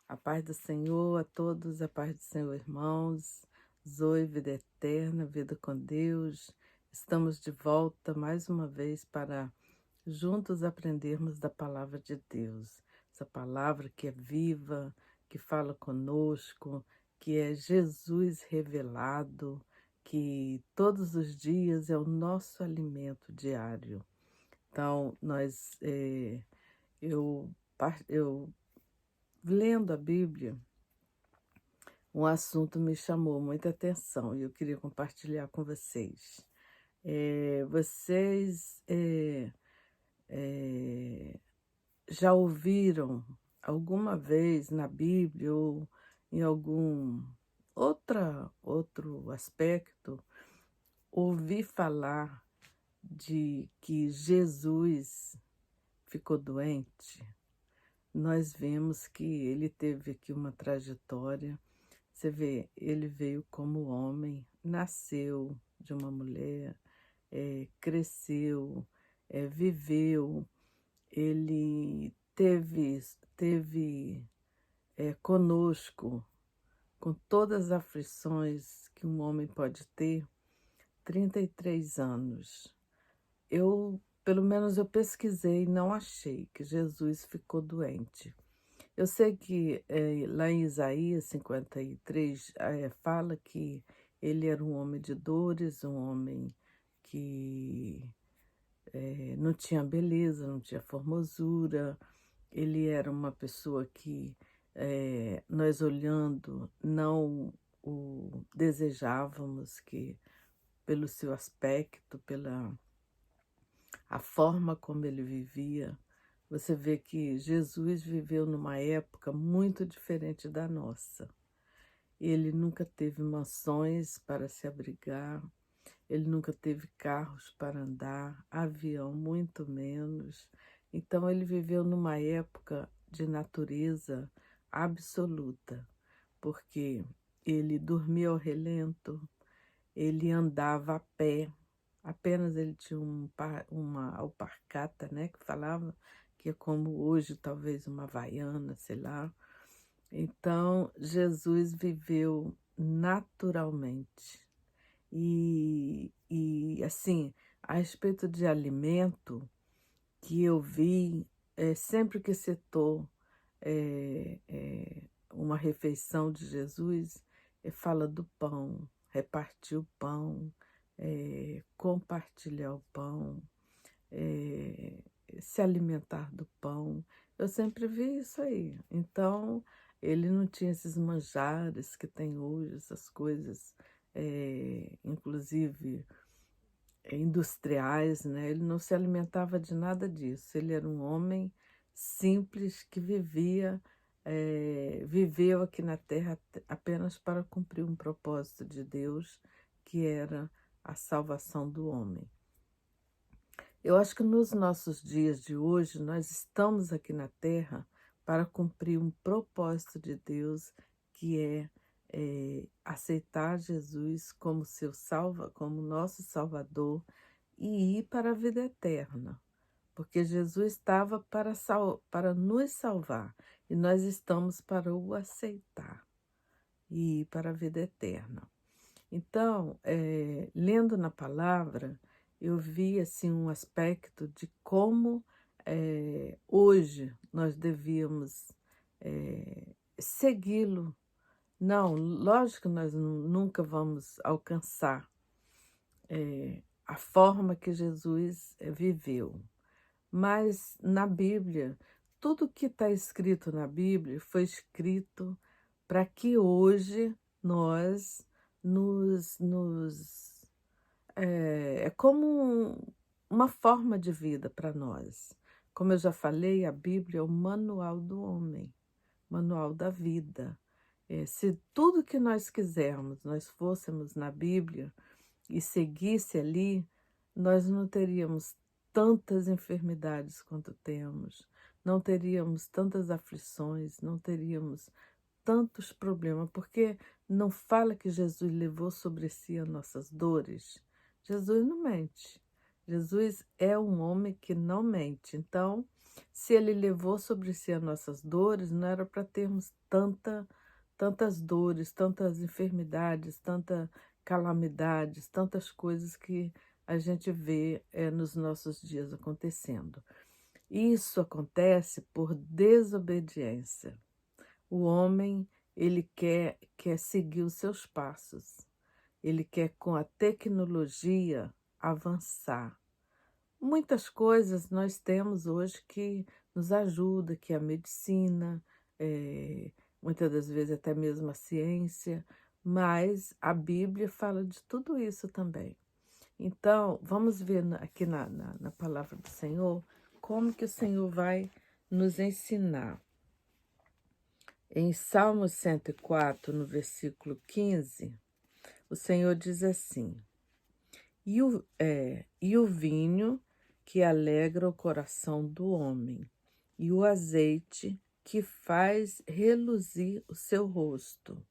A paz do Senhor a todos, a paz do Senhor, irmãos. Zoe, vida eterna, vida com Deus. Estamos de volta mais uma vez para juntos aprendermos da palavra de Deus. Essa palavra que é viva, que fala conosco, que é Jesus revelado, que todos os dias é o nosso alimento diário. Então, eu lendo a Bíblia, um assunto me chamou muita atenção e eu queria compartilhar com vocês. Vocês já ouviram alguma vez na Bíblia ou em algum outro aspecto, ouvir falar de que Jesus ficou doente? Nós vemos que ele teve aqui uma trajetória. Você vê, ele veio como homem, nasceu de uma mulher, cresceu, viveu, ele teve conosco, com todas as aflições que um homem pode ter, 33 anos. Pelo menos eu pesquisei e não achei que Jesus ficou doente. Eu sei que lá em Isaías 53 fala que ele era um homem de dores, um homem que não tinha beleza, não tinha formosura. Ele era uma pessoa que nós olhando não o desejávamos, que pelo seu aspecto, pela a forma como ele vivia. Você vê que Jesus viveu numa época muito diferente da nossa. Ele nunca teve mansões para se abrigar, ele nunca teve carros para andar, avião muito menos. Então ele viveu numa época de natureza absoluta, porque ele dormia ao relento, ele andava a pé. Apenas ele tinha uma alparcata, né, que falava, que é como hoje talvez uma havaiana, sei lá. Então, Jesus viveu naturalmente. E assim, a respeito de alimento, que eu vi, sempre que citou uma refeição de Jesus, fala do pão, repartir o pão, compartilhar o pão, se alimentar do pão. Eu sempre vi isso aí. Então, ele não tinha esses manjares que tem hoje, essas coisas, inclusive industriais, né? Ele não se alimentava de nada disso. Ele era um homem simples que viveu aqui na Terra apenas para cumprir um propósito de Deus, que era a salvação do homem. Eu acho que nos nossos dias de hoje, nós estamos aqui na Terra para cumprir um propósito de Deus, que é aceitar Jesus como como nosso Salvador e ir para a vida eterna, porque Jesus estava para nos salvar e nós estamos para o aceitar e ir para a vida eterna. Então, lendo na palavra, eu vi assim um aspecto de como hoje nós devíamos segui-lo. Não, lógico que nós nunca vamos alcançar a forma que Jesus viveu, mas na Bíblia, tudo que está escrito na Bíblia foi escrito para que hoje nós é como uma forma de vida para nós. Como eu já falei, a Bíblia é o manual do homem, manual da vida. Se tudo que nós quisermos, nós fôssemos na Bíblia e seguisse ali, nós não teríamos tantas enfermidades quanto temos, não teríamos tantas aflições, não teríamos tantos problemas, porque não fala que Jesus levou sobre si as nossas dores. Jesus não mente. Jesus é um homem que não mente. Então, Se ele levou sobre si as nossas dores, não era para termos tantas dores, tantas enfermidades, tantas calamidades, tantas coisas que a gente vê nos nossos dias acontecendo. Isso acontece por desobediência. O homem, ele quer seguir os seus passos. Ele quer, com a tecnologia, avançar. Muitas coisas nós temos hoje que nos ajuda, que é a medicina, muitas das vezes até mesmo a ciência, mas a Bíblia fala de tudo isso também. Então, vamos ver aqui na palavra do Senhor, como que o Senhor vai nos ensinar. Em Salmo 104, no versículo 15, o Senhor diz assim: e o vinho que alegra o coração do homem, e o azeite que faz reluzir o seu rosto,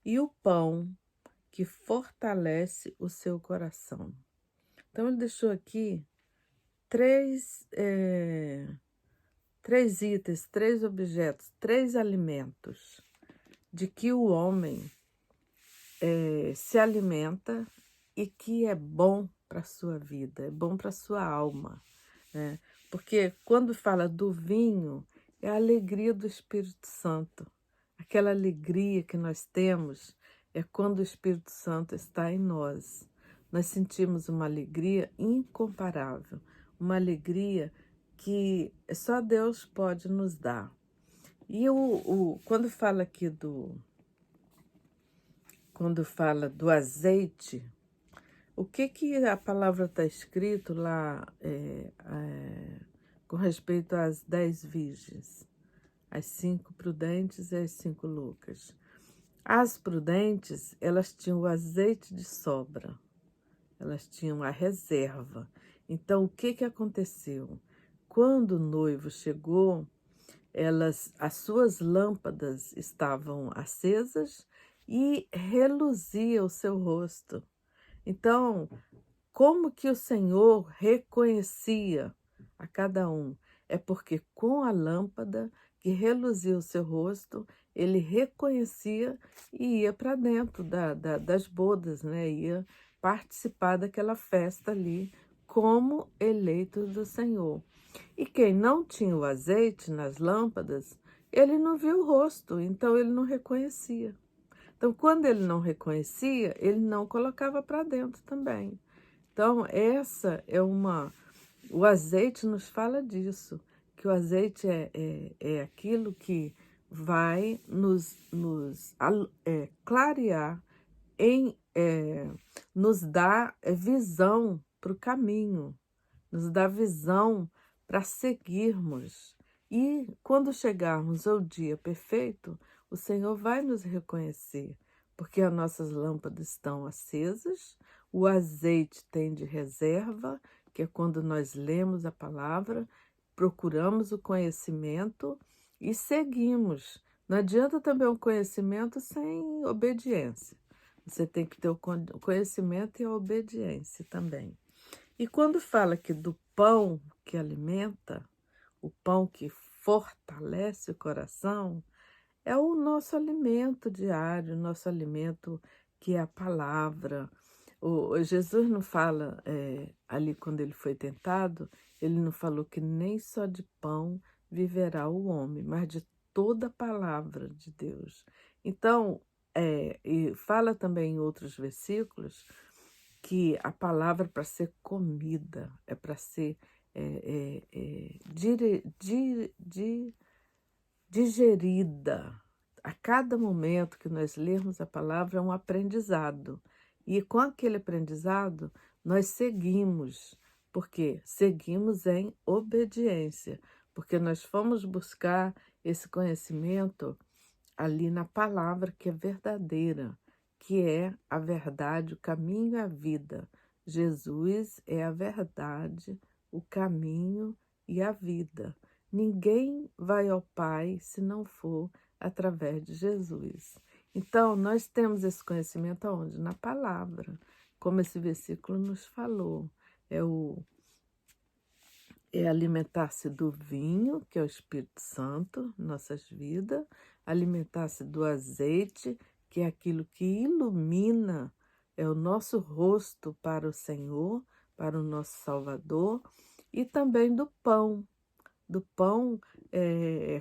e o pão que fortalece o seu coração. Então, ele deixou aqui três itens, três objetos, três alimentos de que o homem se alimenta e que é bom para a sua vida, é bom para a sua alma, né? Porque quando fala do vinho, é a alegria do Espírito Santo. Aquela alegria que nós temos é quando o Espírito Santo está em nós. Nós sentimos uma alegria incomparável, uma alegria que só Deus pode nos dar. E quando fala aqui quando fala do azeite, o que a palavra está escrito lá com respeito às 10 virgens, as 5 prudentes e as 5 loucas? As prudentes, elas tinham o azeite de sobra, elas tinham a reserva. Então, o que aconteceu? Quando o noivo chegou, as suas lâmpadas estavam acesas e reluzia o seu rosto. Então, como que o Senhor reconhecia a cada um? É porque com a lâmpada que reluzia o seu rosto, ele reconhecia e ia para dentro das bodas, né? Ia participar daquela festa ali como eleito do Senhor. E quem não tinha o azeite nas lâmpadas, ele não viu o rosto, então ele não reconhecia. Então, quando ele não reconhecia, ele não colocava para dentro também. Então, essa é uma... O azeite nos fala disso, que o azeite é aquilo que vai nos clarear, nos dar visão para o caminho, nos dá visão para seguirmos. E quando chegarmos ao dia perfeito, o Senhor vai nos reconhecer, porque as nossas lâmpadas estão acesas, o azeite tem de reserva, que é quando nós lemos a palavra, procuramos o conhecimento e seguimos. Não adianta também o conhecimento sem obediência. Você tem que ter o conhecimento e a obediência também. E quando fala aqui do pão que alimenta, o pão que fortalece o coração, é o nosso alimento diário, o nosso alimento que é a palavra. Jesus não fala, ali quando ele foi tentado, ele não falou que nem só de pão viverá o homem, mas de toda a palavra de Deus. Então, e fala também em outros versículos que a palavra para ser comida, é para ser digerida. A cada momento que nós lermos a palavra é um aprendizado. E com aquele aprendizado, nós seguimos, porque seguimos em obediência, porque nós fomos buscar esse conhecimento ali na palavra que é verdadeira, que é a verdade, o caminho e a vida. Jesus é a verdade, o caminho e a vida. Ninguém vai ao Pai se não for através de Jesus. Então, nós temos esse conhecimento aonde? Na palavra, como esse versículo nos falou. é alimentar-se do vinho, que é o Espírito Santo, em nossas vidas, alimentar-se do azeite, que é aquilo que ilumina, é o nosso rosto para o Senhor, para o nosso Salvador, e também do pão. Do pão,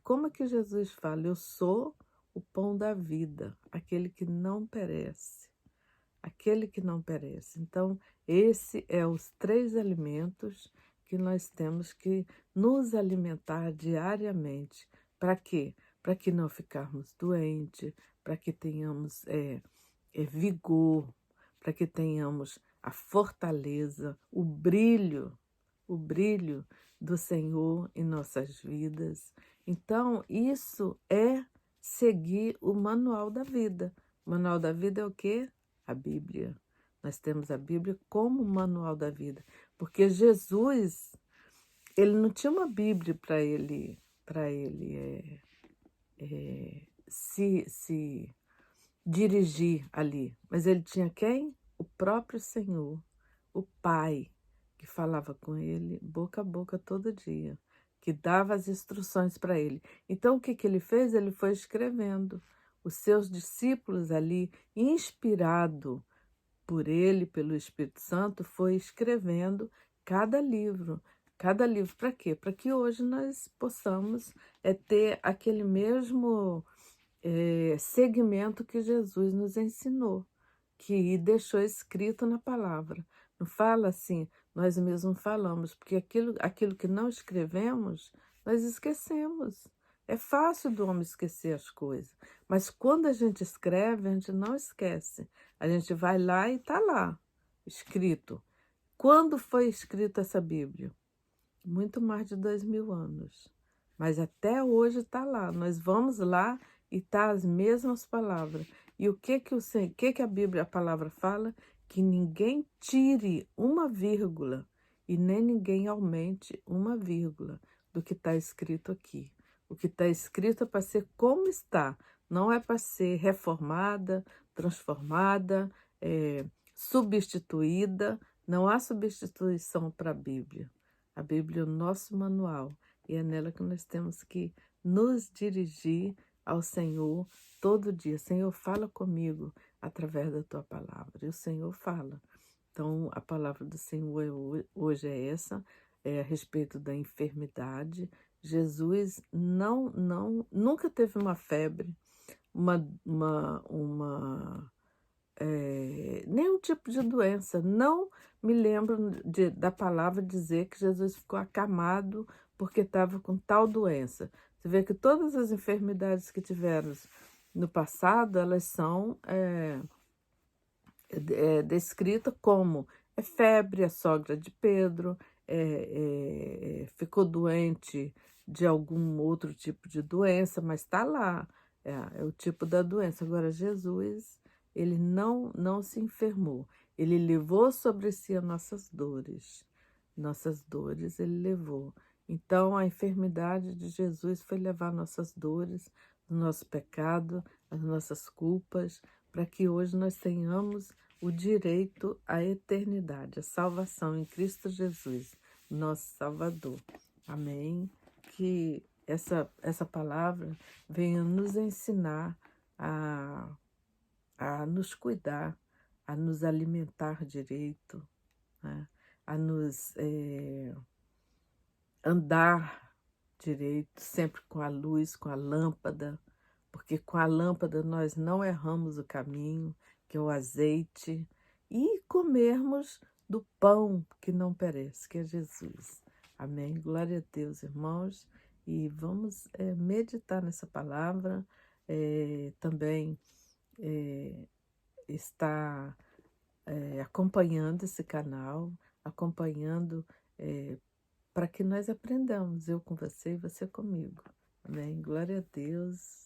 como é que Jesus fala? Eu sou o pão da vida, aquele que não perece. Aquele que não perece. Então, esse é os 3 alimentos que nós temos que nos alimentar diariamente. Para quê? Para que não ficarmos doentes, para que tenhamos vigor, para que tenhamos a fortaleza, o brilho do Senhor em nossas vidas. Então, isso é seguir o manual da vida. O manual da vida é o quê? A Bíblia. Nós temos a Bíblia como manual da vida, porque Jesus, ele não tinha uma Bíblia para ele se dirigir ali, mas ele tinha quem? O próprio Senhor, o Pai, que falava com ele boca a boca todo dia, que dava as instruções para ele. Então, o que que ele fez? Ele foi escrevendo. Os seus discípulos ali, inspirado por ele, pelo Espírito Santo, foi escrevendo cada livro. Cada livro para quê? Para que hoje nós possamos ter aquele mesmo segmento que Jesus nos ensinou, que deixou escrito na palavra. Não fala assim, nós mesmos falamos, porque aquilo que não escrevemos, nós esquecemos. É fácil do homem esquecer as coisas, mas quando a gente escreve, a gente não esquece. A gente vai lá e está lá, escrito. Quando foi escrita essa Bíblia? Muito mais de 2000 anos. Mas até hoje está lá. Nós vamos lá e tá as mesmas palavras. E o que a Bíblia, a palavra fala? Que ninguém tire uma vírgula e nem ninguém aumente uma vírgula do que está escrito aqui. O que está escrito é para ser como está, não é para ser reformada, transformada, substituída. Não há substituição para a Bíblia. A Bíblia é o nosso manual e é nela que nós temos que nos dirigir ao Senhor todo dia. Senhor, fala comigo através da tua palavra. E o Senhor fala. Então, a palavra do Senhor hoje é essa, é a respeito da enfermidade. Jesus nunca teve uma febre, nenhum tipo de doença. Não me lembro da palavra dizer que Jesus ficou acamado porque estava com tal doença. Você vê que todas as enfermidades que tivemos no passado, elas são descritas como febre, a sogra de Pedro, ficou doente de algum outro tipo de doença, mas está lá, é o tipo da doença. Agora, Jesus, ele não se enfermou, ele levou sobre si as nossas dores ele levou. Então, a enfermidade de Jesus foi levar nossas dores, o nosso pecado, as nossas culpas, para que hoje nós tenhamos o direito à eternidade, a salvação em Cristo Jesus, nosso Salvador. Amém? Que essa palavra venha nos ensinar a nos cuidar, a nos alimentar direito, né? A nos andar direito, sempre com a luz, com a lâmpada, porque com a lâmpada nós não erramos o caminho, que é o azeite, e comermos do pão que não perece, que é Jesus. Amém? Glória a Deus, irmãos. E vamos meditar nessa palavra, também estar acompanhando esse canal, acompanhando para que nós aprendamos, eu com você e você comigo. Amém? Glória a Deus.